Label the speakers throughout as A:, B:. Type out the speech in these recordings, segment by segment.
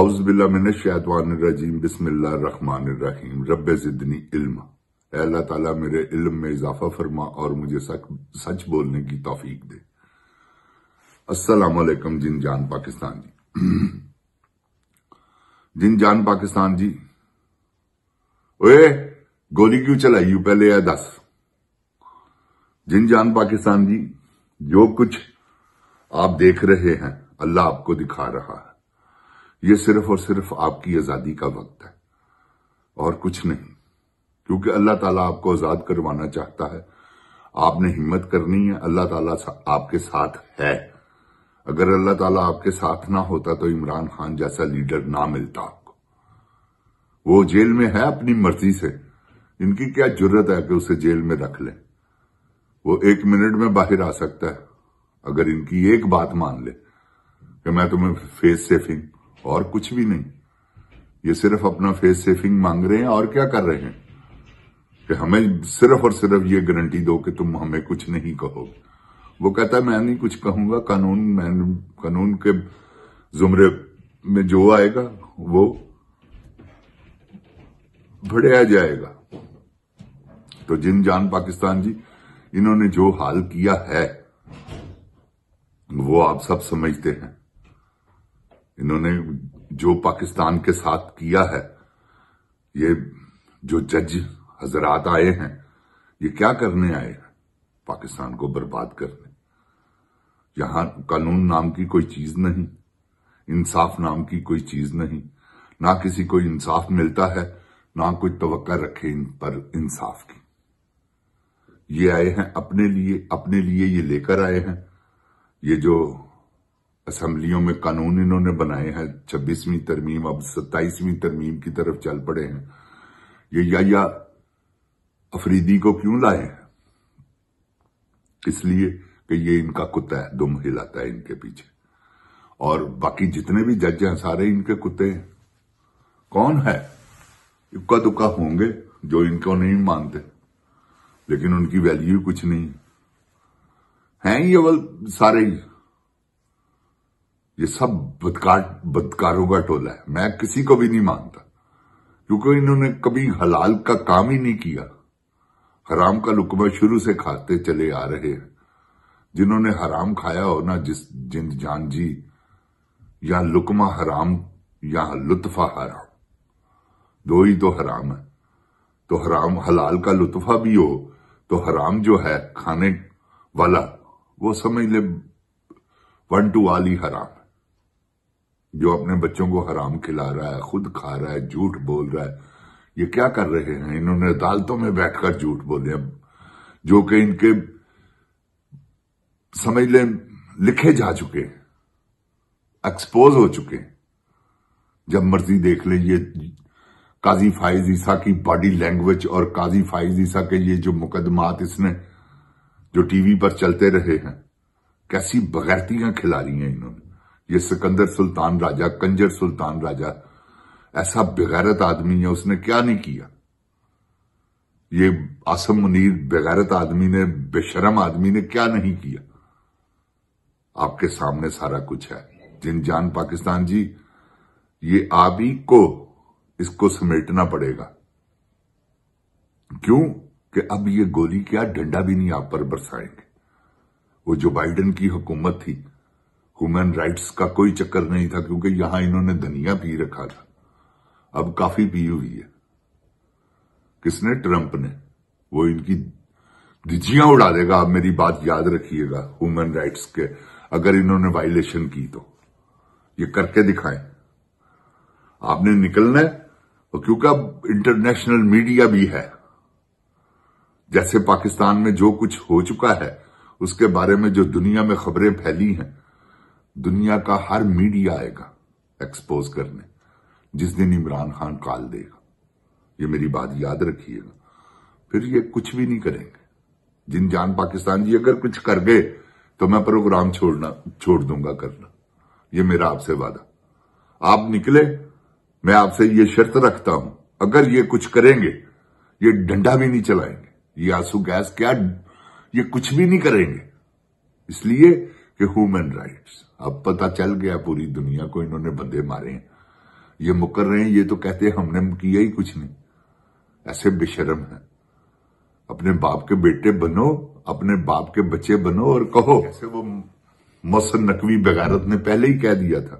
A: औज़ बिल्लाह मिनश शैतानिर रजीम बिस्मिल्लाहिर रहमानिर रहीम रब्बे ज़िदनी इल्मा। ऐ अल्लाह ताला मेरे इल्म में इजाफा फरमा और मुझे सच बोलने की तौफीक दे। अस्सलामु अलैकुम जिन जान पाकिस्तान जी। जिन जान पाकिस्तान जी, ओए गोली क्यों चलाई पहले यह दस। जिन जान पाकिस्तान जी, जो कुछ आप देख रहे हैं अल्लाह आपको दिखा रहा है। ये सिर्फ और सिर्फ आपकी आजादी का वक्त है और कुछ नहीं, क्योंकि अल्लाह ताला आपको आजाद करवाना चाहता है। आपने हिम्मत करनी है, अल्लाह ताला आपके साथ है। अगर अल्लाह ताला आपके साथ ना होता तो इमरान खान जैसा लीडर ना मिलता आपको। वो जेल में है अपनी मर्जी से, इनकी क्या जुर्रत है कि उसे जेल में रख लें। वो 1 मिनट में बाहर आ सकता है अगर इनकी एक बात मान ले कि मैं तुम्हें फेस सेफिंग, और कुछ भी नहीं। ये सिर्फ अपना फेस सेफिंग मांग रहे हैं और क्या कर रहे हैं कि हमें सिर्फ और सिर्फ ये गारंटी दो कि तुम हमें कुछ नहीं कहोगे। वो कहता है मैं नहीं कुछ कहूंगा, कानून के जुमरे में जो आएगा वो बढ़िया जाएगा। तो जिन जान पाकिस्तान जी, इन्होंने जो हाल किया है वो आप सब समझते हैं। इन्होंने जो पाकिस्तान के साथ किया है, ये जो जज हजरात आए हैं, ये क्या करने आए हैं? पाकिस्तान को बर्बाद करने। यहां कानून नाम की कोई चीज नहीं, इंसाफ नाम की कोई चीज नहीं। ना किसी को इंसाफ मिलता है, ना कोई तवक्का रखे इन पर इंसाफ की। ये आए हैं अपने लिए ये लेकर आए हैं। ये जो असेंबलियों में कानून इन्होंने बनाए हैं, 26वीं तरमीम, अब 27वीं तरमीम की तरफ चल पड़े हैं। ये या अफरीदी को क्यों लाए हैं? इसलिए कि ये इनका कुत्ता है, दुम हिलाता है इनके पीछे। और बाकी जितने भी जज हैं सारे इनके कुत्ते हैं। कौन है? इक्का दुक्का होंगे जो इनको नहीं मानते, लेकिन उनकी वैल्यू कुछ नहीं है। ये सारे ये सब बदकारों का टोला है। मैं किसी को भी नहीं मानता, क्योंकि इन्होंने कभी हलाल का काम ही नहीं किया। हराम का लुकमा शुरू से खाते चले आ रहे हैं। जिन्होंने हराम खाया हो ना, जिन जान जी, या लुकमा हराम या लुत्फा हराम, दो ही तो हराम है। तो हराम हलाल का लुत्फा भी हो तो हराम जो है खाने वाला, वो समझ ले 1 to all ही हराम है। जो अपने बच्चों को हराम खिला रहा है, खुद खा रहा है, झूठ बोल रहा है। ये क्या कर रहे हैं? इन्होंने अदालतों में बैठकर झूठ बोले, जो कि इनके समझ ले लिखे जा चुके, एक्सपोज हो चुके। जब मर्जी देख ले, ये काजी फाइज ईसा की बॉडी लैंग्वेज और काजी फाइज ईसा के ये जो मुकदमात इसने जो टीवी पर चलते रहे हैं, कैसी बगैरतियां खिला रही हैं इन्होंने। ये सिकंदर सुल्तान राजा, कंजर सुल्तान राजा, ऐसा बेगैरत आदमी है, उसने क्या नहीं किया। ये आसम मुनीर बेगैरत आदमी ने, बेशरम आदमी ने क्या नहीं किया। आपके सामने सारा कुछ है। जिन जान पाकिस्तान जी, ये आप ही को इसको समेटना पड़ेगा। क्यों कि अब ये गोली क्या, डंडा भी नहीं आप पर बरसाएंगे। वो जो बाइडेन की हुकूमत थी, ह्यूमन राइट्स का कोई चक्कर नहीं था, क्योंकि यहां इन्होंने धनिया पी रखा था। अब काफी पी हुई है। किसने? ट्रंप ने। वो इनकी दिजियां उड़ा देगा। आप मेरी बात याद रखिएगा, ह्यूमन राइट्स के अगर इन्होंने वायलेशन की तो ये करके दिखाएं। आपने निकलना है, क्योंकि अब इंटरनेशनल मीडिया भी है। जैसे पाकिस्तान में जो कुछ हो चुका है उसके बारे में जो दुनिया में खबरें फैली हैं, दुनिया का हर मीडिया आएगा एक्सपोज करने जिस दिन इमरान खान कॉल देगा। ये मेरी बात याद रखिएगा। फिर ये कुछ भी नहीं करेंगे। जिन जान पाकिस्तान जी, अगर कुछ कर गए तो मैं प्रोग्राम छोड़ दूंगा करना। ये मेरा आपसे वादा। आप निकले, मैं आपसे ये शर्त रखता हूं, अगर ये कुछ करेंगे, ये डंडा भी नहीं चलाएंगे, ये आंसू गैस क्या, ये कुछ भी नहीं करेंगे। इसलिए कि ह्यूमन राइट्स, अब पता चल गया पूरी दुनिया को, इन्होंने बंदे मारे हैं। یہ मुकर रहे हैं, ये तो कहते हैं हमने किया ही कुछ नहीं। ऐसे बेशर्म है। अपने बाप के बेटे बनो, अपने बाप के बच्चे बनो और कहो। ऐसे वो मोहसिन नकवी बगैरत ने पहले ही कह दिया था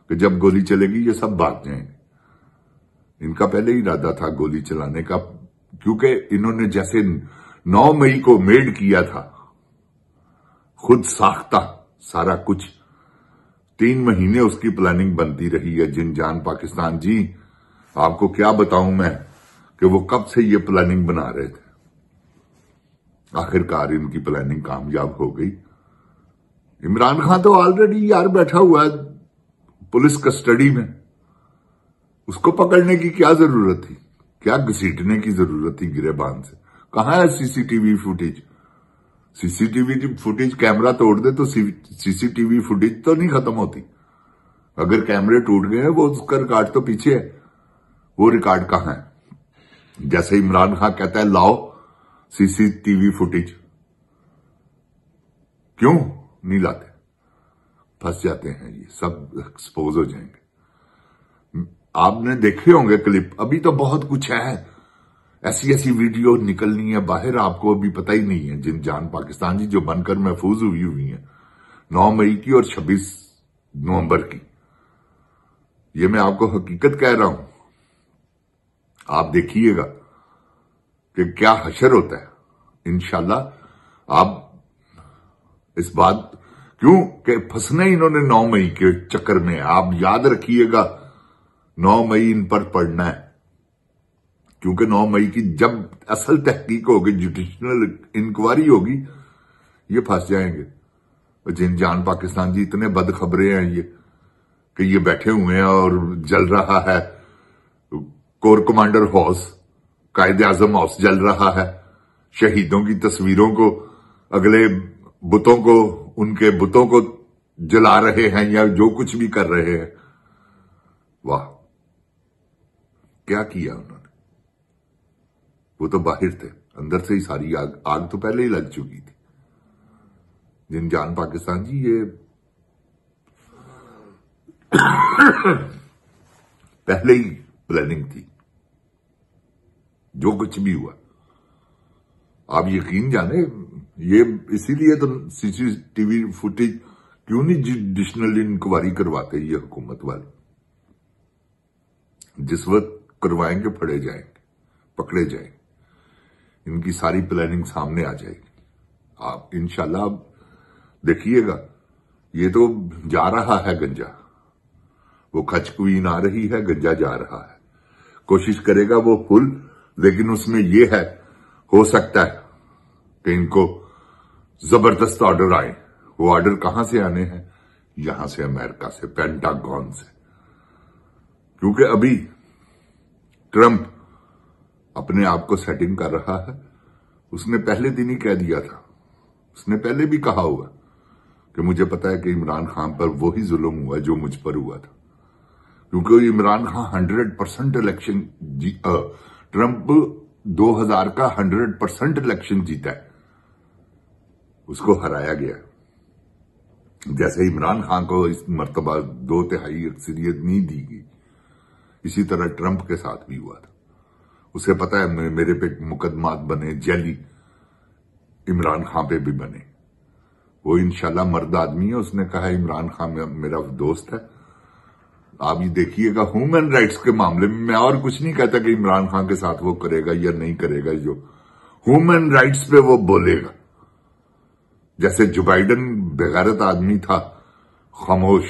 A: कि जब गोली चलेगी ये सब भाग जाएंगे। इनका पहले ही इरादा था गोली चलाने का, क्योंकि इन्होंने जैसे 9 मई को मेड किया था, खुद साख्ता सारा कुछ, 3 महीने उसकी प्लानिंग बनती रही है। जिनजान पाकिस्तान जी, आपको क्या बताऊं मैं कि वो कब से ये प्लानिंग बना रहे थे। आखिरकार इनकी प्लानिंग कामयाब हो गई। इमरान खान तो ऑलरेडी यार बैठा हुआ है पुलिस कस्टडी में, उसको पकड़ने की क्या जरूरत थी, क्या घसीटने की जरूरत थी गिरेबान से। कहां है CCTV footage? CCTV footage camera तोड़ दे तो सीसीटीवी फुटेज तो नहीं खत्म होती। अगर कैमरे टूट गए हैं, वो उसका रिकॉर्ड तो पीछे है, वो रिकॉर्ड कहां है? जैसे इमरान खान कहता है लाओ सीसीटीवी फुटेज, क्यों नहीं लाते? फंस जाते हैं, ये सब एक्सपोज हो जाएंगे। आपने देखे होंगे क्लिप, अभी तो बहुत कुछ है, ऐसी ऐसी वीडियो निकलनी है बाहर, आपको अभी पता ही नहीं है। जिनजान पाकिस्तान जी जो बनकर महफूज हुई है 9 मई की और 26 नवंबर की, ये मैं आपको हकीकत कह रहा हूं। आप देखिएगा कि क्या हशर होता है। इंशाल्लाह आप इस बात क्यों कि फंसने इन्होंने 9 मई के चक्कर में, आप याद रखिएगा 9 मई इन पर पड़ना है, क्योंकि 9 मई की जब असल तहकीक होगी, जुडिशनल इंक्वायरी होगी, ये फंस जाएंगे। और जिनजान पाकिस्तान जी इतने बदखबरे हैं ये कि ये बैठे हुए हैं और जल रहा है कोर कमांडर हाउस, कायदे आजम हाउस जल रहा है। शहीदों की तस्वीरों को, अगले बुतों को, उनके बुतों को जला रहे हैं या जो कुछ भी कर रहे हैं। वाह, क्या किया उन्होंने। वो तो बाहर थे, अंदर से ही सारी आग तो पहले ही लग चुकी थी। जिनजान पाकिस्तान जी, ये पहले ही प्लानिंग थी, जो कुछ भी हुआ। आप यकीन जाने, ये इसीलिए तो सीसीटीवी फुटेज क्यों नहीं जुडिशनल इंक्वायरी करवाते ये हुकूमत वाले। जिस वक्त करवाएंगे फड़े जाएंगे, पकड़े जाएंगे, इनकी सारी प्लानिंग सामने आ जाएगी। आप इंशाल्लाह देखिएगा, ये तो जा रहा है गंजा, वो खच क्वीन आ रही है, गंजा जा रहा है। कोशिश करेगा वो फुल, लेकिन उसमें ये है, हो सकता है कि इनको जबरदस्त ऑर्डर आए। वो ऑर्डर कहां से आने हैं? यहां से, अमेरिका से, पेंटागन से। क्योंकि अभी ट्रंप अपने आप को सेटिंग कर रहा है। उसने पहले दिन ही कह दिया था, उसने पहले भी कहा हुआ कि मुझे पता है कि इमरान खान पर वही जुल्म हुआ जो मुझ पर हुआ था। क्योंकि इमरान खान 100% इलेक्शन ट्रंप 2000 का 100% इलेक्शन जीता है, उसको हराया गया। जैसे इमरान खान को इस मर्तबा 2/3 अक्सरियत नहीं दी गई, इसी तरह ट्रंप के साथ भी हुआ था। उसे पता है मेरे पे मुकदमात बने, जैली इमरान खान पे भी बने। वो इंशाल्लाह मर्द आदमी है, उसने कहा इमरान खान मेरा दोस्त है। आप ये देखिएगा ह्यूमन राइट्स के मामले में, मैं और कुछ नहीं कहता कि इमरान खान के साथ वो करेगा या नहीं करेगा, जो ह्यूमन राइट्स पे वो बोलेगा। जैसे जो बाइडन बेगैरत आदमी था, खामोश,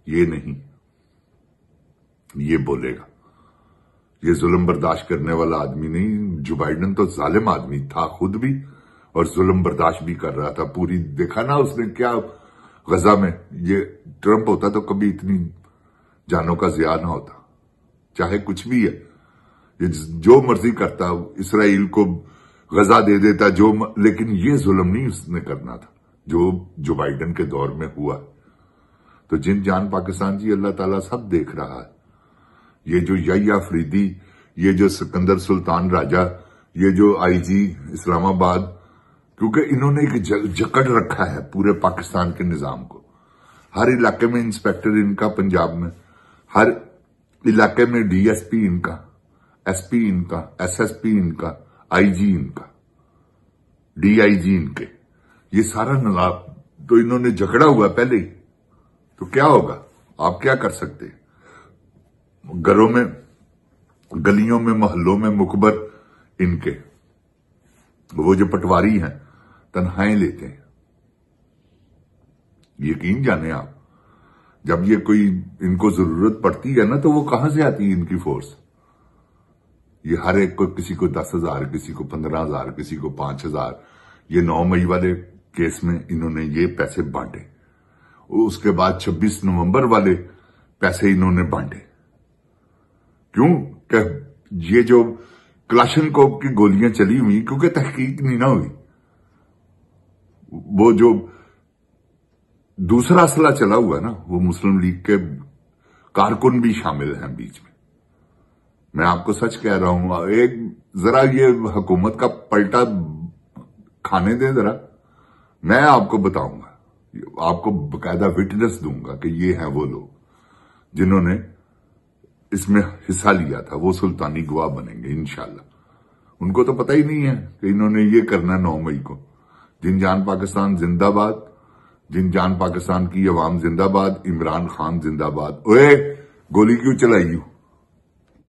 A: ये नहीं, ये बोलेगा। ये जुल्म बर्दाश्त करने वाला आदमी नहीं। जो बाइडन तो जालिम आदमी था खुद भी, और जुल्म बर्दाश्त भी कर रहा था पूरी। देखा ना उसने क्या गजा में, ये ट्रंप होता तो कभी इतनी जानों का ज़िया ना होता। चाहे कुछ भी है, ये जो मर्जी करता, इसराइल को गजा दे देता, लेकिन ये जुल्म नहीं उसने करना था जो बाइडन के दौर में हुआ। तो जिनजान पाकिस्तान जी, अल्लाह ताला सब देख रहा है। ये जो याह्या अफरीदी, ये जो सिकंदर सुल्तान राजा, ये जो आईजी इस्लामाबाद, क्योंकि इन्होंने एक जकड़ रखा है पूरे पाकिस्तान के निजाम को। हर इलाके में इंस्पेक्टर इनका, पंजाब में हर इलाके में डीएसपी इनका, एसपी इनका, एसएसपी इनका, आईजी इनका, डीआईजी इनके, ये सारा नला तो इन्होंने झगड़ा हुआ पहले ही। तो क्या होगा, आप क्या कर सकते हैं? घरों में, गलियों में, मोहल्लों में मुखबर इनके, वो जो पटवारी हैं तनख्वाहें लेते हैं। यकीन जाने आप, जब ये कोई इनको जरूरत पड़ती है ना, तो वो कहां से आती है इनकी फोर्स? ये हर एक को, किसी को 10,000, किसी को 15,000, किसी को 5,000, ये 9 मई वाले केस में इन्होंने ये पैसे बांटे। उसके बाद 26 नवंबर वाले पैसे इन्होंने बांटे। क्यों? कि ये जो क्लाशनकोव की गोलियां चली हुई, क्योंकि तहकीक नहीं ना हुई, वो जो दूसरा असला चला हुआ ना, वो मुस्लिम लीग के कारकुन भी शामिल हैं बीच में। मैं आपको सच कह रहा हूं, एक जरा ये हुकूमत का पलटा खाने दे जरा, मैं आपको बताऊंगा, आपको बकायदा विटनेस दूंगा कि ये हैं वो लोग जिन्होंने इसमें हिस्सा लिया था। वो सुल्तानी गवाह बनेंगे इंशाल्लाह। उनको तो पता ही नहीं है कि इन्होंने ये करना 9 मई को। जिनजान पाकिस्तान जिंदाबाद, जिनजान पाकिस्तान की अवाम जिंदाबाद, इमरान खान जिंदाबाद। ओए, गोली क्यों चलाई?